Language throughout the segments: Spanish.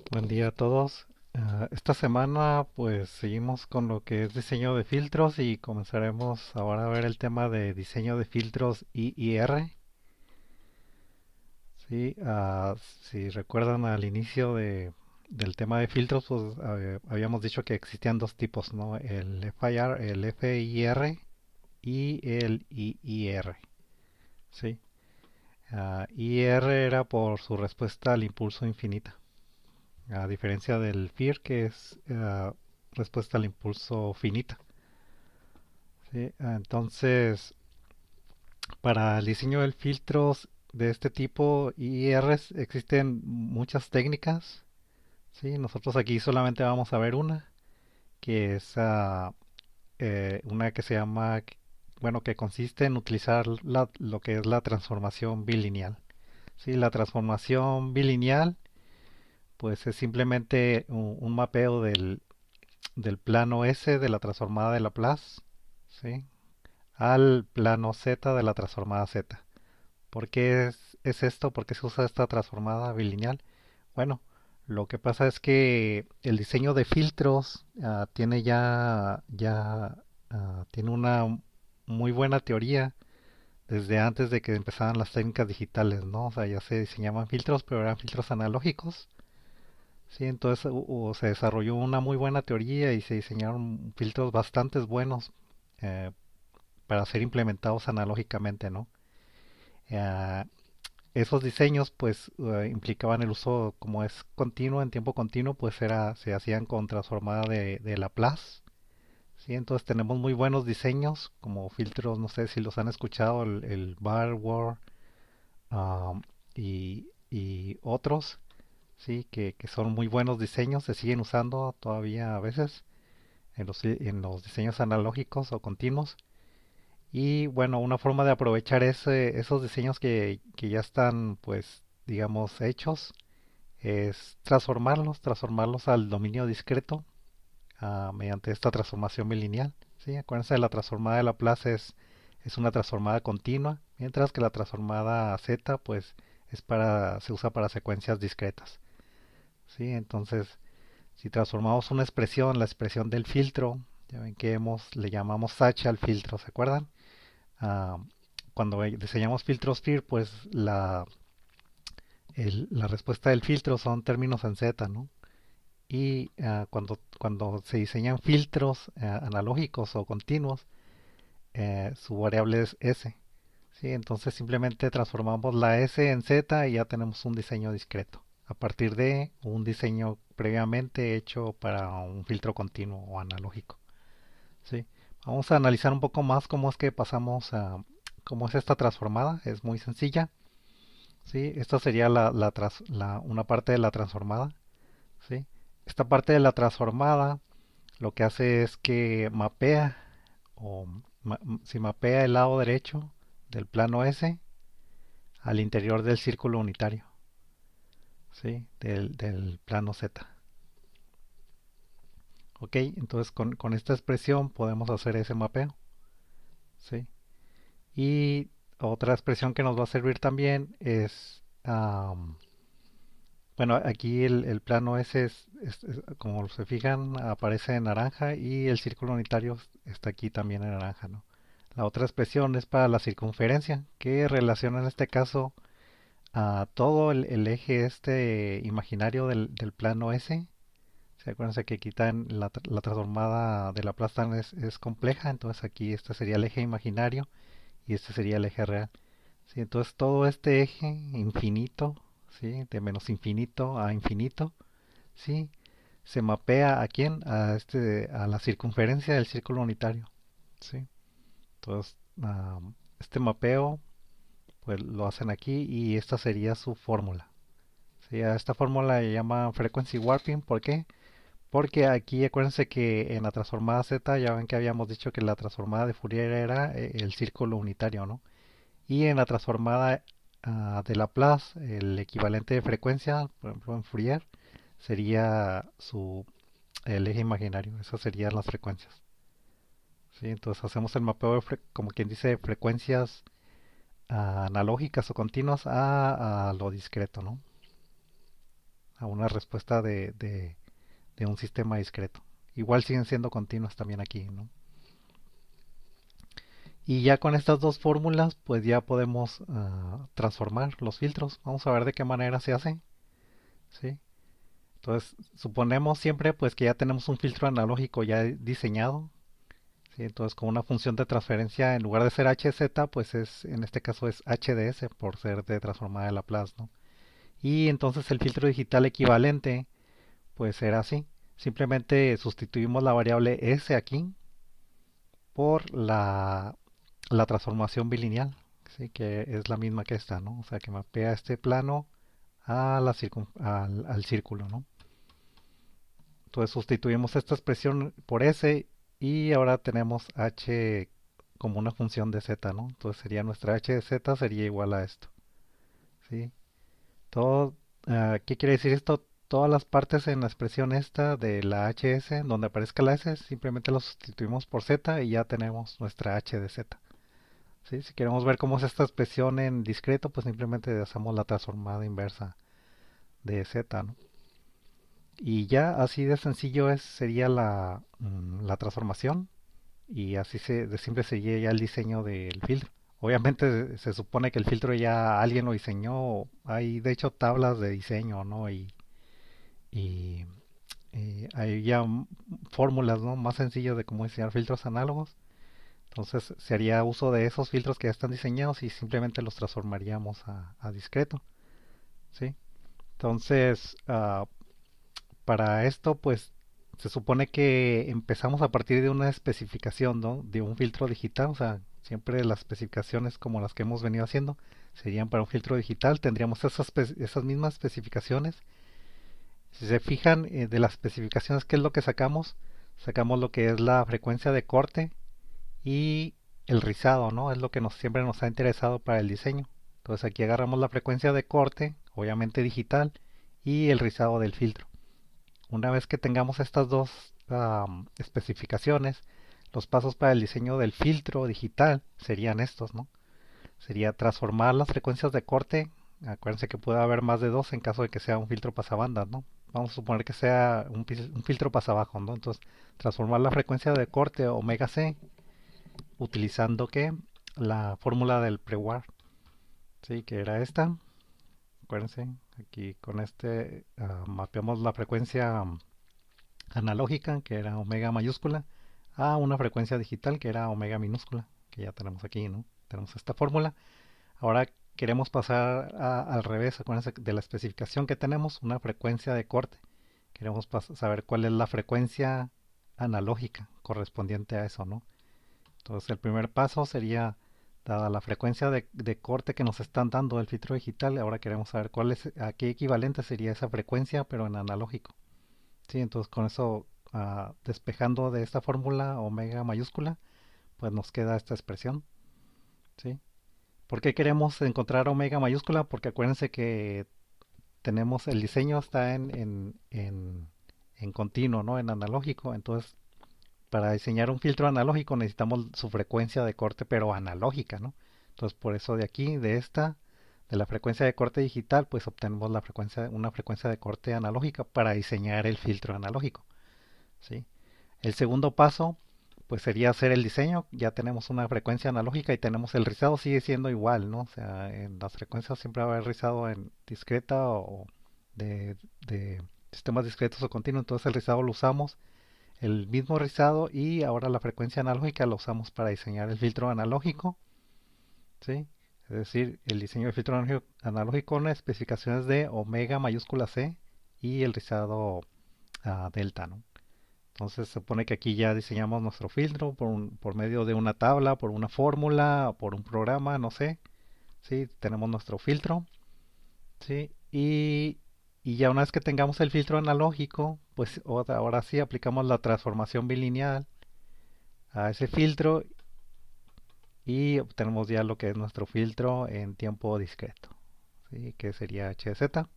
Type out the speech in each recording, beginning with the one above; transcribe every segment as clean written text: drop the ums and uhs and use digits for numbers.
Buen día a todos. Esta semana pues seguimos con lo que es diseño de filtros y comenzaremos ahora a ver el tema de diseño de filtros IIR. Sí, si recuerdan al inicio del tema de filtros, pues habíamos dicho que existían dos tipos, ¿no? El FIR, el FIR y el IIR. Sí. IIR era por su respuesta al impulso infinita. A diferencia del FIR, que es respuesta al impulso finita. ¿Sí? Entonces, para el diseño de filtros de este tipo IRs existen muchas técnicas. ¿Sí? Nosotros aquí solamente vamos a ver una, que es una que se llama, bueno, que consiste en utilizar lo que es la transformación bilineal. ¿Sí? La transformación bilineal, pues es simplemente un mapeo del plano S de la transformada de Laplace, ¿sí? Al plano Z de la transformada Z. ¿Por qué es esto? ¿Por qué se usa esta transformada bilineal? Bueno, lo que pasa es que el diseño de filtros tiene tiene una muy buena teoría desde antes de que empezaran las técnicas digitales, ¿no? O sea, ya se diseñaban filtros, pero eran filtros analógicos. Sí, entonces se desarrolló una muy buena teoría y se diseñaron filtros bastante buenos eh, para ser implementados analógicamente, ¿no? Eh, Esos diseños pues implicaban el uso, como es continuo, en tiempo continuo, pues se hacían con transformada de Laplace. Sí, entonces tenemos muy buenos diseños como filtros, no sé si los han escuchado, el Barware um, y otros, sí, que son muy buenos diseños, se siguen usando todavía a veces en los diseños analógicos o continuos. Y bueno, una forma de aprovechar esos diseños que ya están, pues, digamos, hechos, es transformarlos al dominio discreto mediante esta transformación bilineal. ¿Sí? Acuérdense de la transformada de Laplace es una transformada continua, mientras que la transformada Z, pues, se usa para secuencias discretas. ¿Sí? Entonces, si transformamos una expresión, la expresión del filtro, ya ven que le llamamos h al filtro, ¿se acuerdan? Ah, Cuando diseñamos filtros FIR, pues la respuesta del filtro son términos en Z, ¿no? Y cuando se diseñan filtros analógicos o continuos, su variable es S. ¿Sí? Entonces simplemente transformamos la S en Z y ya tenemos un diseño discreto. A partir de un diseño previamente hecho para un filtro continuo o analógico. ¿Sí? Vamos a analizar un poco más cómo es que pasamos a cómo es esta transformada. Es muy sencilla. ¿Sí? Esta sería una parte de la transformada. ¿Sí? Esta parte de la transformada lo que hace es que mapea o si mapea el lado derecho del plano S al interior del círculo unitario, ¿sí? Del plano Z. Ok, entonces con esta expresión podemos hacer ese mapeo, ¿sí? Y otra expresión que nos va a servir también es, bueno, aquí el plano S como se fijan, aparece en naranja y el círculo unitario está aquí también en naranja, ¿no? La otra expresión es para la circunferencia, que relaciona en este caso a todo el eje este imaginario del plano S. ¿Se acuerdan que quitan la transformada de la plasta es compleja? Entonces aquí este sería el eje imaginario y este sería el eje real. ¿Sí? Entonces todo este eje infinito, ¿sí? De menos infinito a infinito, ¿sí? Se mapea a quién? A la circunferencia del círculo unitario. ¿Sí? Entonces, este mapeo pues lo hacen aquí y esta sería su fórmula. ¿Sí? A esta fórmula le llaman frequency warping. ¿Por qué? Porque aquí acuérdense que en la transformada Z ya ven que habíamos dicho que la transformada de Fourier era el círculo unitario, ¿no? Y en la transformada de Laplace, el equivalente de frecuencia, por ejemplo en Fourier, sería el eje imaginario. Esas serían las frecuencias. ¿Sí? Entonces hacemos el mapeo como quien dice frecuencias analógicas o continuas a lo discreto, ¿no? una respuesta de un sistema discreto. Igual siguen siendo continuas también aquí, ¿no? Y ya con estas dos fórmulas, pues ya podemos transformar los filtros. Vamos a ver de qué manera se hace, ¿sí? Entonces, suponemos siempre pues que ya tenemos un filtro analógico ya diseñado, ¿sí? Entonces, con una función de transferencia, en lugar de ser HZ, pues en este caso es HDS por ser de transformada de Laplace, ¿no? Y entonces el filtro digital equivalente, pues será así. Simplemente sustituimos la variable S aquí por la transformación bilineal, ¿sí? Que es la misma que esta, ¿no? O sea, que mapea este plano al círculo, ¿no? Entonces sustituimos esta expresión por S y ahora tenemos H como una función de Z, ¿no? Entonces sería nuestra H de Z sería igual a esto, ¿sí? Todo, ¿qué quiere decir esto? Todas las partes en la expresión esta de la HS, donde aparezca la S, simplemente lo sustituimos por Z y ya tenemos nuestra H de Z. ¿Sí? Si queremos ver cómo es esta expresión en discreto, pues simplemente hacemos la transformada inversa de Z, ¿no? Y ya así de sencillo sería la transformación y así de simple sería ya el diseño del filtro. Obviamente se supone que el filtro ya alguien lo diseñó, hay de hecho tablas de diseño, ¿no? Y, hay ya fórmulas, ¿no? Más sencillas de cómo diseñar filtros análogos. Entonces se haría uso de esos filtros que ya están diseñados y simplemente los transformaríamos a discreto, ¿sí? Entonces, para esto, pues se supone que empezamos a partir de una especificación, ¿no? De un filtro digital, o sea, siempre las especificaciones como las que hemos venido haciendo serían para un filtro digital, tendríamos esas mismas especificaciones. Si se fijan de las especificaciones, ¿qué es lo que sacamos? Sacamos lo que es la frecuencia de corte y el rizado, ¿no? Es lo que siempre nos ha interesado para el diseño. Entonces aquí agarramos la frecuencia de corte, obviamente digital, y el rizado del filtro. Una vez que tengamos estas dos especificaciones, los pasos para el diseño del filtro digital serían estos, ¿no? Sería transformar las frecuencias de corte. Acuérdense que puede haber más de dos en caso de que sea un filtro pasabandas, ¿no? Vamos a suponer que sea un filtro pasabajo, ¿no? Entonces, transformar la frecuencia de corte omega c utilizando que la fórmula del pre-war, ¿sí? Que era esta. Acuérdense, aquí con este mapeamos la frecuencia analógica, que era omega mayúscula, a una frecuencia digital, que era omega minúscula, que ya tenemos aquí, ¿no? Tenemos esta fórmula. Ahora queremos pasar al revés, acuérdense de la especificación que tenemos, una frecuencia de corte. Queremos saber cuál es la frecuencia analógica correspondiente a eso, ¿no? Entonces el primer paso sería, dada la frecuencia de corte que nos están dando el filtro digital, ahora queremos saber a qué equivalente sería esa frecuencia, pero en analógico. Sí, entonces con eso, despejando de esta fórmula omega mayúscula, pues nos queda esta expresión. ¿Sí? ¿Por qué queremos encontrar omega mayúscula? Porque acuérdense que tenemos el diseño está en continuo, ¿no? En analógico. Entonces, para diseñar un filtro analógico necesitamos su frecuencia de corte, pero analógica, ¿no? Entonces, por eso de aquí, de la frecuencia de corte digital, pues obtenemos una frecuencia de corte analógica para diseñar el filtro analógico, ¿sí? El segundo paso, pues sería hacer el diseño. Ya tenemos una frecuencia analógica y tenemos el rizado sigue siendo igual, ¿no? O sea, en las frecuencias siempre va a haber rizado en discreta o de sistemas discretos o continuos. Entonces el rizado lo usamos, el mismo rizado y ahora la frecuencia analógica la usamos para diseñar el filtro analógico, ¿sí? Es decir, el diseño del filtro analógico con especificaciones de omega mayúscula C y el rizado delta, ¿no? Entonces se supone que aquí ya diseñamos nuestro filtro por medio de una tabla, por una fórmula, por un programa, no sé. Sí, tenemos nuestro filtro. Sí, y ya una vez que tengamos el filtro analógico, pues ahora sí aplicamos la transformación bilineal a ese filtro y obtenemos ya lo que es nuestro filtro en tiempo discreto, ¿sí? Que sería HZ.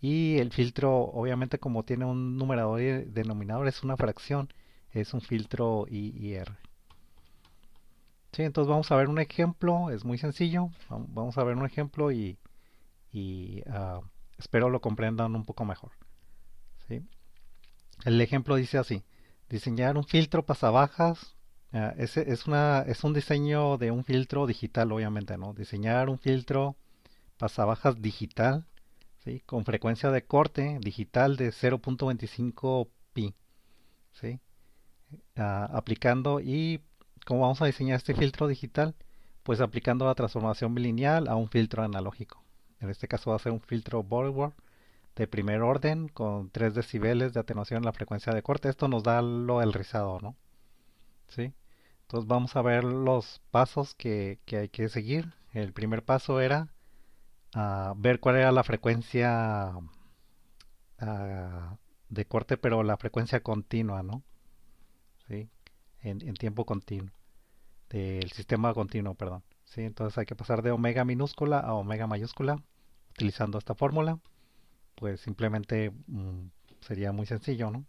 Y el filtro, obviamente como tiene un numerador y denominador, es una fracción, es un filtro IR. Sí, entonces vamos a ver un ejemplo, es muy sencillo. Vamos a ver un ejemplo y Espero lo comprendan un poco mejor. ¿Sí? El ejemplo dice así: diseñar un filtro pasabajas. Es un diseño de un filtro digital, obviamente, ¿no? Diseñar un filtro pasabajas digital, ¿sí? Con frecuencia de corte digital de 0.25 pi, ¿sí? Aplicando y ¿cómo vamos a diseñar este filtro digital? Pues aplicando la transformación bilineal a un filtro analógico. En este caso va a ser un filtro Borgward de primer orden con 3 decibeles de atenuación en la frecuencia de corte. Esto nos da lo del rizado, ¿no? ¿Sí? Entonces vamos a ver los pasos que hay que seguir. El primer paso era ver cuál era la frecuencia de corte, pero la frecuencia continua, ¿no? ¿Sí? En tiempo continuo, del sistema continuo, perdón. ¿Sí? Entonces hay que pasar de omega minúscula a omega mayúscula utilizando esta fórmula. Pues simplemente sería muy sencillo, ¿no?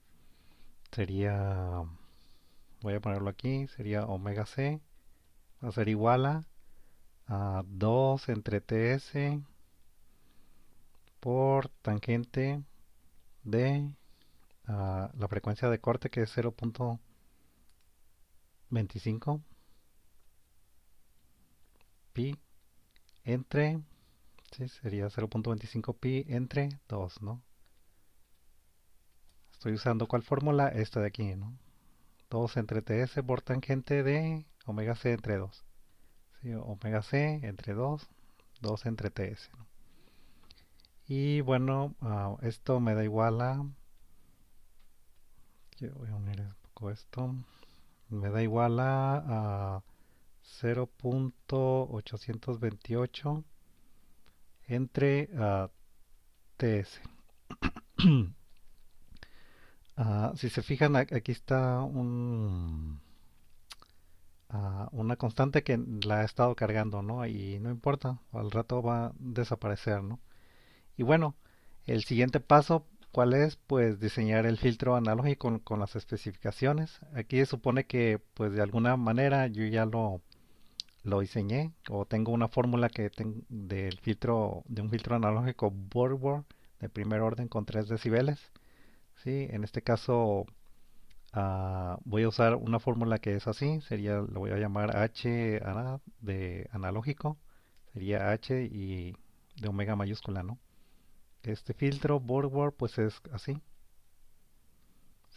Sería, voy a ponerlo aquí, sería omega c va a ser igual a 2 entre ts por tangente de la frecuencia de corte, que es 0.25 pi entre, sí, sería 0.25 pi entre 2, ¿no? Estoy usando ¿cuál fórmula? Esta de aquí, ¿no? 2 entre ts por tangente de omega c entre 2. ¿Sí? Omega c entre 2, 2 entre ts, ¿no? Y bueno, esto me da igual a... Yo voy a unir un poco esto. Me da igual a 0.828 entre ts. Si se fijan, aquí está una constante que la he estado cargando, ¿no? Y no importa, al rato va a desaparecer, ¿no? Y bueno, el siguiente paso, ¿cuál es? Pues diseñar el filtro analógico con las especificaciones. Aquí se supone que, pues de alguna manera yo ya lo diseñé o tengo una fórmula del filtro, de un filtro analógico Borgward de primer orden con 3 decibeles. Sí, en este caso voy a usar una fórmula que es así, lo voy a llamar H de analógico, sería H y de omega mayúscula, ¿no? Este filtro Borgward pues es así,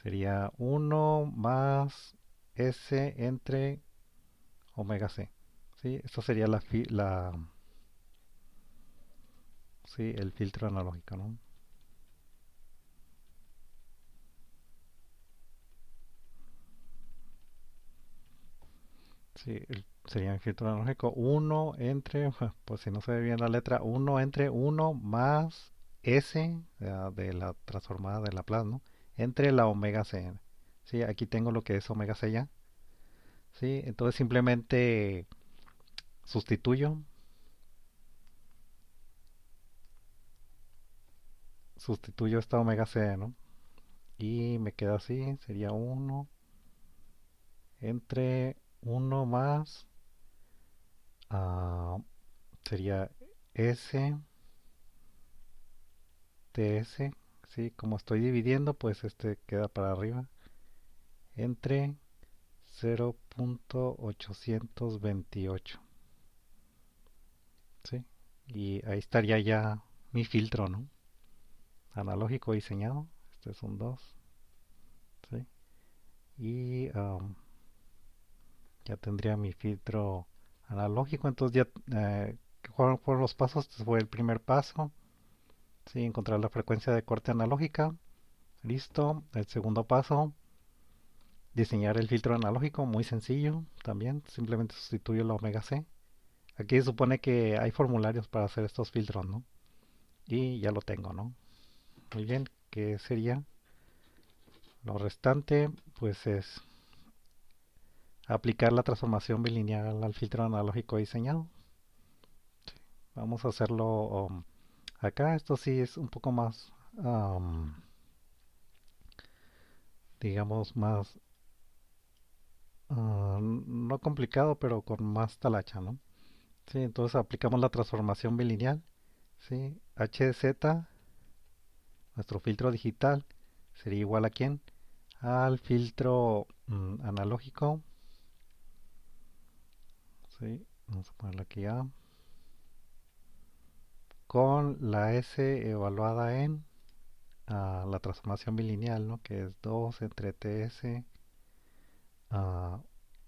sería uno más S entre omega C. ¿Sí? Esto sería sí, el filtro analógico, ¿no? Sí, sería el filtro analógico uno entre, pues si no se ve bien la letra, uno entre uno más S de la transformada de Laplace, ¿no? Entre la omega C. Sí, aquí tengo lo que es omega C ya. Sí, entonces simplemente sustituyo, sustituyo esta omega C, ¿no? Y me queda así, sería uno entre uno más, ah, sería S TS, ¿sí? Como estoy dividiendo, pues este queda para arriba entre 0.828, ¿sí? Y ahí estaría ya mi filtro, ¿no? Analógico diseñado. Este es un 2, ¿sí? Y ya tendría mi filtro analógico. Entonces ya, ¿cuáles fueron los pasos? Este fue el primer paso, ¿sí? Encontrar la frecuencia de corte analógica. Listo. El segundo paso, diseñar el filtro analógico, muy sencillo también, simplemente sustituyo la omega C. Aquí se supone que hay formularios para hacer estos filtros, ¿no? Y ya lo tengo, ¿no? Muy bien, ¿qué sería? Lo restante, pues es aplicar la transformación bilineal al filtro analógico diseñado. Vamos a hacerlo acá. Esto sí es un poco más, digamos, más, no complicado, pero con más talacha, ¿no? Sí, entonces aplicamos la transformación bilineal. ¿Sí? HZ nuestro filtro digital sería igual a quién? Al filtro analógico. Sí, vamos a ponerlo aquí A. Con la S evaluada en la transformación bilineal, ¿no? Que es 2 entre TS a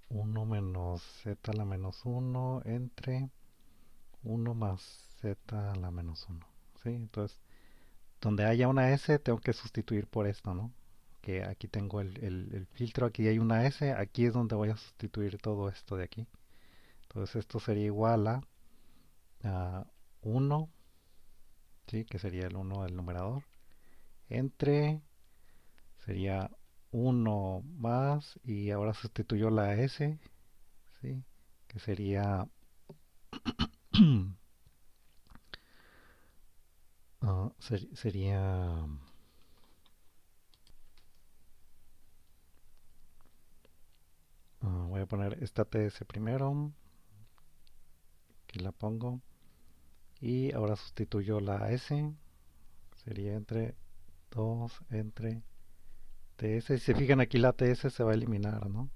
1 menos Z a la menos uno entre uno más Z a la menos uno. ¿Sí? Entonces, donde haya una S, tengo que sustituir por esto, ¿no? Que aquí tengo el filtro, aquí hay una S, aquí es donde voy a sustituir todo esto de aquí. Entonces, esto sería igual a 1, ¿sí? Que sería el uno del numerador, entre, sería uno más, y ahora sustituyo la S, ¿sí? Que sería, sería, voy a poner esta TS primero, que la pongo, y ahora sustituyo la S, sería entre 2 entre TS. Si se fijan aquí la TS se va a eliminar, ¿no?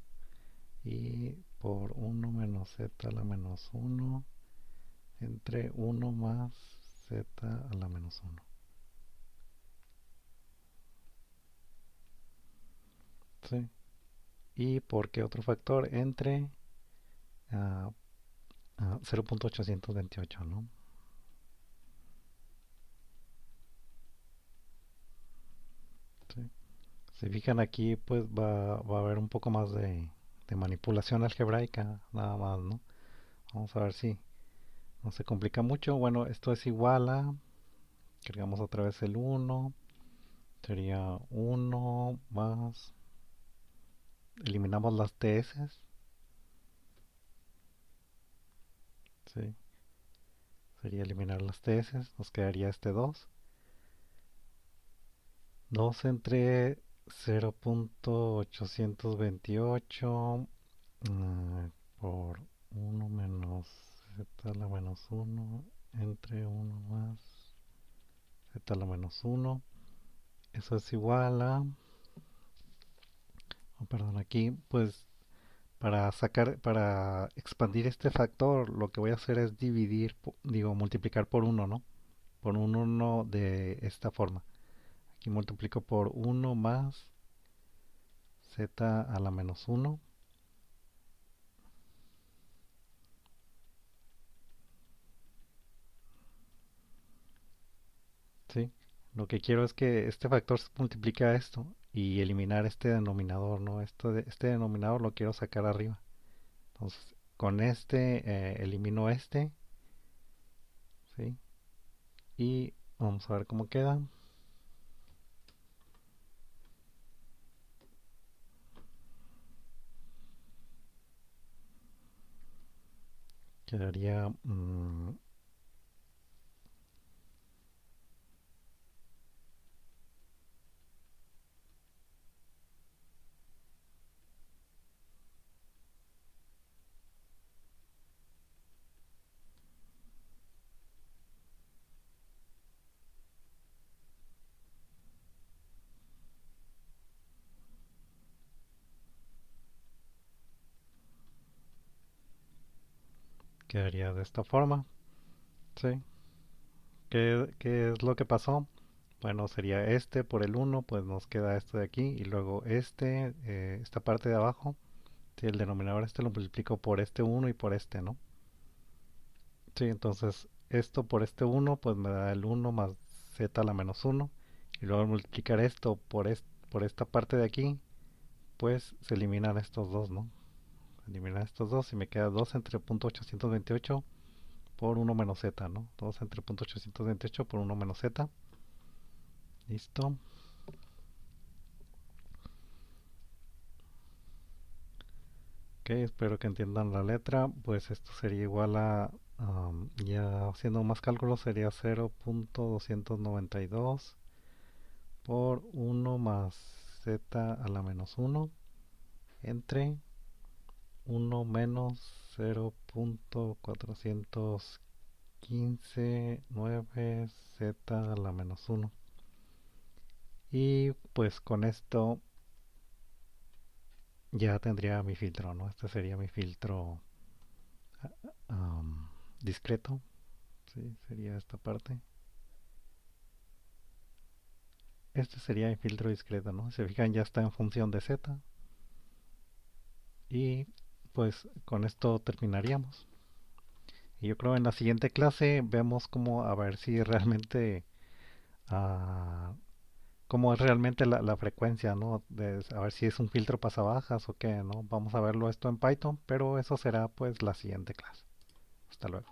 Y por uno menos Z a la menos uno entre uno más Z a la menos uno. ¿Sí? ¿Y por qué otro factor? Entre uh, 0.828, ¿no? ¿Sí? Si fijan aquí, pues va a haber un poco más de manipulación algebraica, nada más, ¿no? Vamos a ver si no se complica mucho. Bueno, esto es igual a, cargamos otra vez el uno, sería uno más, eliminamos las TS, ¿sí? Sería eliminar las TS, nos quedaría este dos entre 0.828 por uno menos Z a la menos uno entre uno más Z a la menos uno. Eso es igual a, oh, perdón, aquí pues para expandir este factor, lo que voy a hacer es dividir, digo, multiplicar por uno, ¿no? Por un uno de esta forma. Aquí multiplico por uno más Z a la menos uno. ¿Sí? Lo que quiero es que este factor se multiplique a esto y eliminar este denominador, ¿no? Este denominador lo quiero sacar arriba. Entonces, con este elimino este, ¿sí? Y vamos a ver cómo queda. Quedaría, quedaría de esta forma, ¿sí? ¿Qué es lo que pasó? Bueno, sería este por el uno, pues nos queda esto de aquí, y luego esta parte de abajo, si el denominador este lo multiplico por este uno y por este, ¿no? Sí, entonces esto por este uno pues me da el uno más Z a la menos uno, y luego al multiplicar esto por esta parte de aquí, pues se eliminan estos dos, ¿no? Se eliminan estos dos y me queda 2 entre punto 828 por uno menos Z, ¿no? 2 entre punto 828 por uno menos Z. Listo. Ok, espero que entiendan la letra. Pues esto sería igual a, ya haciendo más cálculos, sería 0.292 por uno más Z a la menos uno entre uno menos 0.415 9 Z a la menos uno. Y pues con esto ya tendría mi filtro, ¿no? Este sería mi filtro am, discreto, ¿sí? Sería esta parte. Este sería mi filtro discreto, ¿no? Si se fijan, ya está en función de z. Y pues con esto terminaríamos. Y yo creo en la siguiente clase vemos cómo a ver si realmente ah, cómo es realmente la frecuencia, ¿no? A ver si es un filtro pasabajas o qué, ¿no? Vamos a verlo esto en Python, pero eso será pues la siguiente clase. Hasta luego.